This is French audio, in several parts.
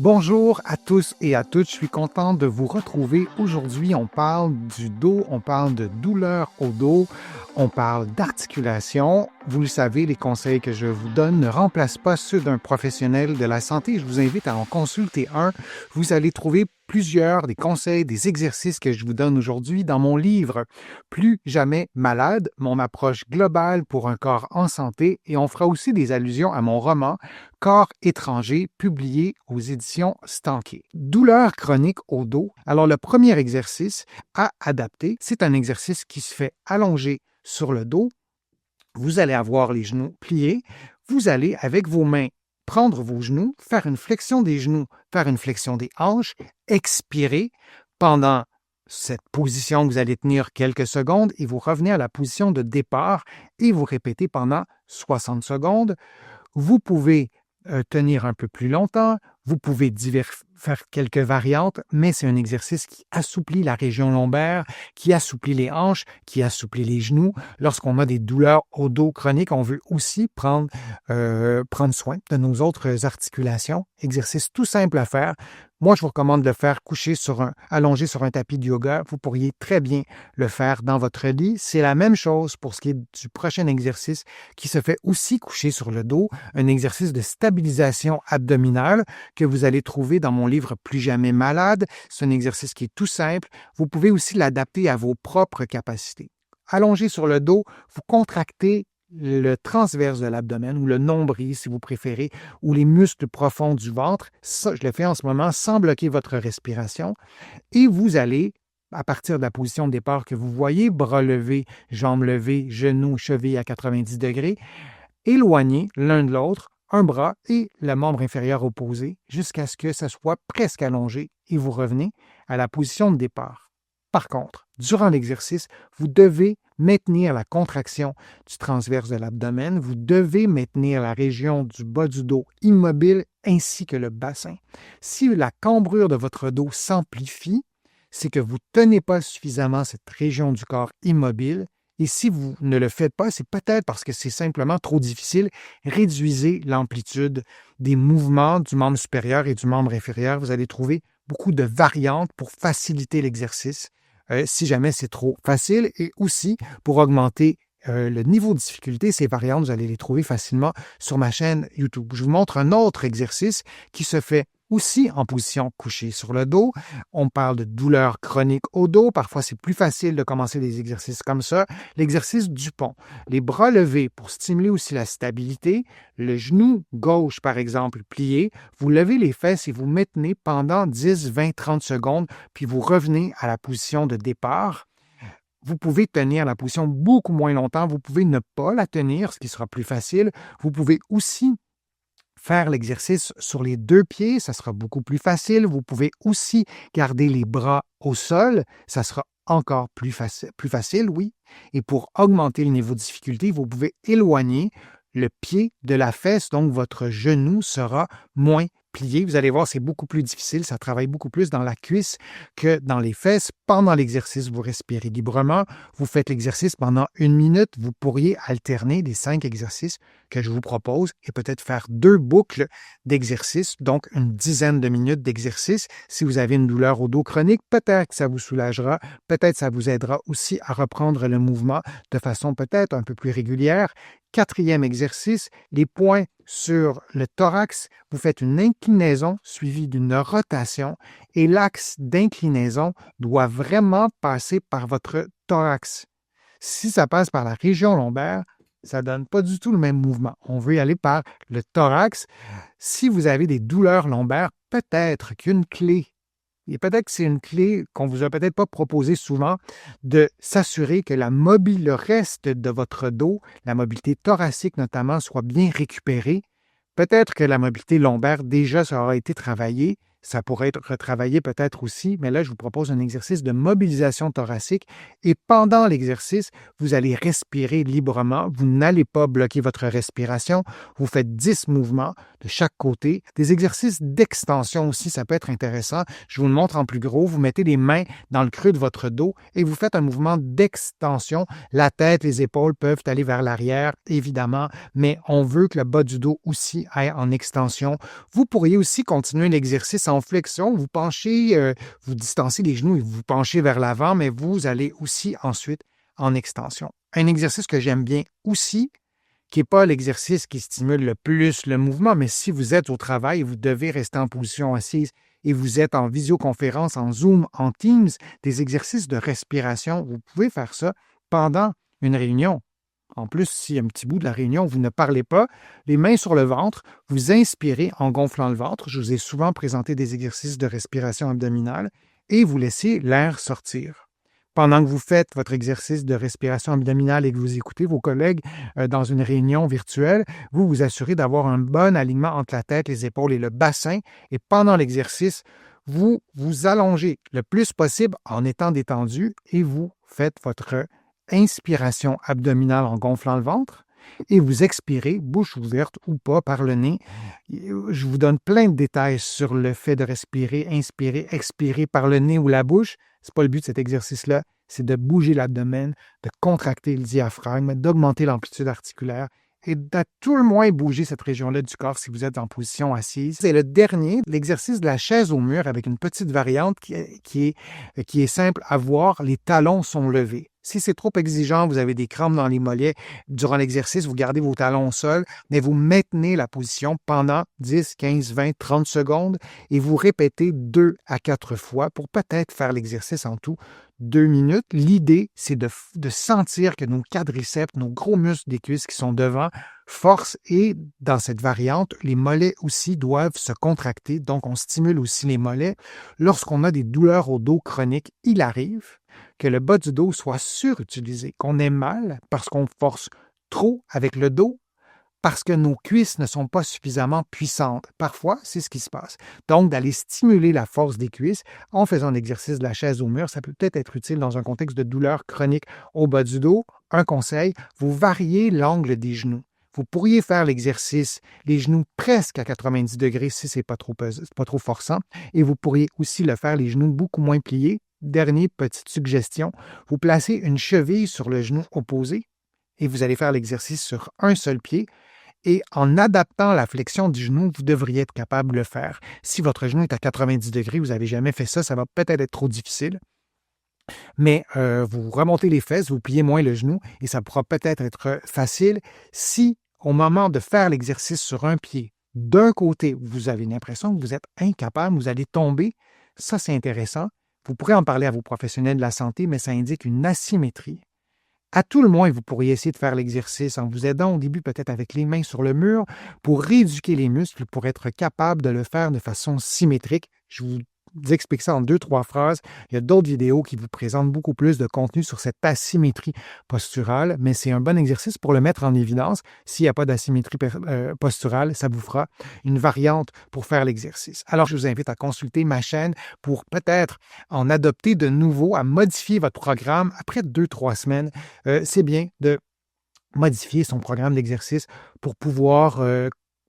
Bonjour à tous et à toutes, je suis content de vous retrouver. Aujourd'hui, on parle du dos, on parle de douleur au dos, on parle d'articulation. Vous le savez, les conseils que je vous donne ne remplacent pas ceux d'un professionnel de la santé. Je vous invite à en consulter un. Vous allez trouver plusieurs des conseils, des exercices que je vous donne aujourd'hui dans mon livre « Plus jamais malade », mon approche globale pour un corps en santé, et on fera aussi des allusions à mon roman « Corps étranger » publié aux éditions Stanké. Douleur chronique au dos. Alors, le premier exercice à adapter, c'est un exercice qui se fait allongé sur le dos. Vous allez avoir les genoux pliés. Vous allez, avec vos mains, prendre vos genoux, faire une flexion des genoux, faire une flexion des hanches, expirer pendant cette position que vous allez tenir quelques secondes et vous revenez à la position de départ et vous répétez pendant 60 secondes. Vous pouvez tenir un peu plus longtemps, vous pouvez faire quelques variantes, mais c'est un exercice qui assouplit la région lombaire, qui assouplit les hanches, qui assouplit les genoux. Lorsqu'on a des douleurs au dos chroniques, on veut aussi prendre soin de nos autres articulations. Exercice tout simple à faire. Moi, je vous recommande de le faire allongé sur un tapis de yoga. Vous pourriez très bien le faire dans votre lit. C'est la même chose pour ce qui est du prochain exercice qui se fait aussi couché sur le dos, un exercice de stabilisation abdominale que vous allez trouver dans mon livre Plus jamais malade. C'est un exercice qui est tout simple. Vous pouvez aussi l'adapter à vos propres capacités. Allongé sur le dos, vous contractez le transverse de l'abdomen ou le nombril, si vous préférez, ou les muscles profonds du ventre. Ça, je le fais en ce moment sans bloquer votre respiration. Et vous allez, à partir de la position de départ que vous voyez, bras levés, jambes levées, genoux, chevilles à 90 degrés, éloigner l'un de l'autre, un bras et le membre inférieur opposé, jusqu'à ce que ça soit presque allongé et vous revenez à la position de départ. Par contre, durant l'exercice, vous devez maintenir la contraction du transverse de l'abdomen, vous devez maintenir la région du bas du dos immobile ainsi que le bassin. Si la cambrure de votre dos s'amplifie, c'est que vous ne tenez pas suffisamment cette région du corps immobile. Et si vous ne le faites pas, c'est peut-être parce que c'est simplement trop difficile. Réduisez l'amplitude des mouvements du membre supérieur et du membre inférieur. Vous allez trouver beaucoup de variantes pour faciliter l'exercice si jamais c'est trop facile, et aussi pour augmenter le niveau de difficulté. Ces variantes, vous allez les trouver facilement sur ma chaîne YouTube. Je vous montre un autre exercice qui se fait aussi en position couchée sur le dos. On parle de douleur chronique au dos. Parfois, c'est plus facile de commencer des exercices comme ça. L'exercice du pont. Les bras levés pour stimuler aussi la stabilité. Le genou gauche, par exemple, plié. Vous levez les fesses et vous maintenez pendant 10, 20, 30 secondes, puis vous revenez à la position de départ. Vous pouvez tenir la position beaucoup moins longtemps. Vous pouvez ne pas la tenir, ce qui sera plus facile. Vous pouvez aussi faire l'exercice sur les deux pieds, ça sera beaucoup plus facile. Vous pouvez aussi garder les bras au sol, ça sera encore plus facile, oui. Et pour augmenter le niveau de difficulté, vous pouvez éloigner le pied de la fesse, donc votre genou sera moins plié. Vous allez voir, c'est beaucoup plus difficile, ça travaille beaucoup plus dans la cuisse que dans les fesses. Pendant l'exercice, vous respirez librement, vous faites l'exercice pendant 1 minute, vous pourriez alterner les 5 exercices que je vous propose et peut-être faire 2 boucles d'exercice, donc une dizaine de minutes d'exercice. Si vous avez une douleur au dos chronique, peut-être que ça vous soulagera, peut-être que ça vous aidera aussi à reprendre le mouvement de façon peut-être un peu plus régulière. 4e exercice, les poings sur le thorax. Vous faites une inclinaison suivie d'une rotation et l'axe d'inclinaison doit vraiment passer par votre thorax. Si ça passe par la région lombaire, ça ne donne pas du tout le même mouvement. On veut y aller par le thorax. Si vous avez des douleurs lombaires, peut-être qu'une clé, et peut-être que c'est une clé qu'on ne vous a peut-être pas proposée souvent, de s'assurer que le reste de votre dos, la mobilité thoracique notamment, soit bien récupérée. Peut-être que la mobilité lombaire, déjà, ça aura été travaillé. Ça pourrait être retravaillé peut-être aussi, mais là, je vous propose un exercice de mobilisation thoracique et pendant l'exercice, vous allez respirer librement. Vous n'allez pas bloquer votre respiration. Vous faites 10 mouvements de chaque côté. Des exercices d'extension aussi, ça peut être intéressant. Je vous le montre en plus gros. Vous mettez les mains dans le creux de votre dos et vous faites un mouvement d'extension. La tête, les épaules peuvent aller vers l'arrière, évidemment, mais on veut que le bas du dos aussi aille en extension. Vous pourriez aussi continuer l'exercice en flexion. Vous penchez, vous distancez les genoux et vous penchez vers l'avant, mais vous allez aussi ensuite en extension. Un exercice que j'aime bien aussi, qui n'est pas l'exercice qui stimule le plus le mouvement, mais si vous êtes au travail et vous devez rester en position assise et vous êtes en visioconférence, en Zoom, en Teams, des exercices de respiration, vous pouvez faire ça pendant une réunion. En plus, si un petit bout de la réunion, vous ne parlez pas, les mains sur le ventre, vous inspirez en gonflant le ventre. Je vous ai souvent présenté des exercices de respiration abdominale et vous laissez l'air sortir. Pendant que vous faites votre exercice de respiration abdominale et que vous écoutez vos collègues dans une réunion virtuelle, vous vous assurez d'avoir un bon alignement entre la tête, les épaules et le bassin. Et pendant l'exercice, vous vous allongez le plus possible en étant détendu et vous faites votre inspiration abdominale en gonflant le ventre et vous expirez, bouche ouverte ou pas, par le nez. Je vous donne plein de détails sur le fait de respirer, inspirer, expirer par le nez ou la bouche. Ce n'est pas le but de cet exercice-là, c'est de bouger l'abdomen, de contracter le diaphragme, d'augmenter l'amplitude articulaire et d'à tout le moins bouger cette région-là du corps si vous êtes en position assise. C'est le dernier, l'exercice de la chaise au mur avec une petite variante qui est simple à voir. Les talons sont levés. Si c'est trop exigeant, vous avez des crampes dans les mollets, durant l'exercice, vous gardez vos talons au sol, mais vous maintenez la position pendant 10, 15, 20, 30 secondes et vous répétez 2 à 4 fois pour peut-être faire l'exercice en tout 2 minutes. L'idée, c'est de sentir que nos quadriceps, nos gros muscles des cuisses qui sont devant, forcent et dans cette variante, les mollets aussi doivent se contracter, donc on stimule aussi les mollets. Lorsqu'on a des douleurs au dos chroniques, il arrive que le bas du dos soit surutilisé, qu'on ait mal parce qu'on force trop avec le dos, parce que nos cuisses ne sont pas suffisamment puissantes. Parfois, c'est ce qui se passe. Donc, d'aller stimuler la force des cuisses en faisant l'exercice de la chaise au mur, ça peut peut-être être utile dans un contexte de douleur chronique au bas du dos. Un conseil, vous variez l'angle des genoux. Vous pourriez faire l'exercice, les genoux presque à 90 degrés si ce n'est pas trop forçant, et vous pourriez aussi le faire les genoux beaucoup moins pliés. Dernière petite suggestion, vous placez une cheville sur le genou opposé et vous allez faire l'exercice sur un seul pied. Et en adaptant la flexion du genou, vous devriez être capable de le faire. Si votre genou est à 90 degrés, vous n'avez jamais fait ça, ça va peut-être être trop difficile. Mais vous remontez les fesses, vous pliez moins le genou et ça pourra peut-être être facile. Si au moment de faire l'exercice sur un pied, d'un côté, vous avez l'impression que vous êtes incapable, vous allez tomber, ça c'est intéressant. Vous pourrez en parler à vos professionnels de la santé, mais ça indique une asymétrie. À tout le moins, vous pourriez essayer de faire l'exercice en vous aidant au début peut-être avec les mains sur le mur pour rééduquer les muscles, pour être capable de le faire de façon symétrique. Je vous explique ça en 2-3 phrases. Il y a d'autres vidéos qui vous présentent beaucoup plus de contenu sur cette asymétrie posturale, mais c'est un bon exercice pour le mettre en évidence. S'il n'y a pas d'asymétrie posturale, ça vous fera une variante pour faire l'exercice. Alors, je vous invite à consulter ma chaîne pour peut-être en adopter de nouveau, à modifier votre programme après 2-3 semaines. C'est bien de modifier son programme d'exercice pour pouvoir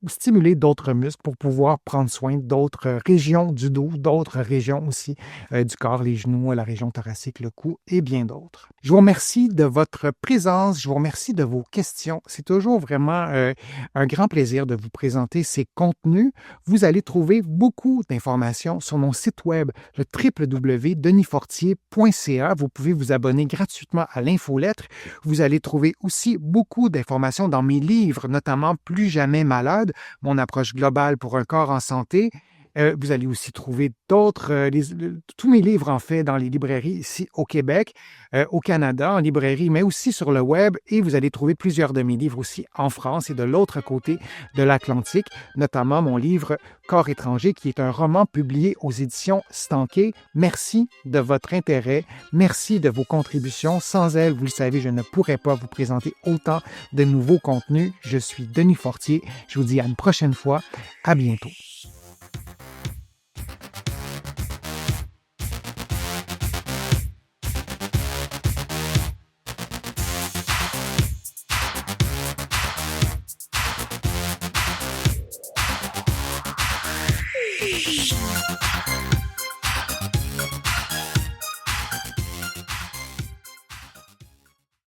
stimuler d'autres muscles, pour pouvoir prendre soin d'autres régions du dos, d'autres régions aussi du corps, les genoux, la région thoracique, le cou et bien d'autres. Je vous remercie de votre présence, je vous remercie de vos questions. C'est toujours vraiment un grand plaisir de vous présenter ces contenus. Vous allez trouver beaucoup d'informations sur mon site web, le www.denisfortier.ca. Vous pouvez vous abonner gratuitement à l'infolettre. Vous allez trouver aussi beaucoup d'informations dans mes livres, notamment Plus jamais malade, mon approche globale pour un corps en santé. Vous allez aussi trouver d'autres, tous mes livres en fait dans les librairies ici au Québec, au Canada, en librairie, mais aussi sur le web. Et vous allez trouver plusieurs de mes livres aussi en France et de l'autre côté de l'Atlantique, notamment mon livre Corps étranger, qui est un roman publié aux éditions Stanquet. Merci de votre intérêt, merci de vos contributions. Sans elles, vous le savez, je ne pourrais pas vous présenter autant de nouveaux contenus. Je suis Denis Fortier. Je vous dis à une prochaine fois. À bientôt.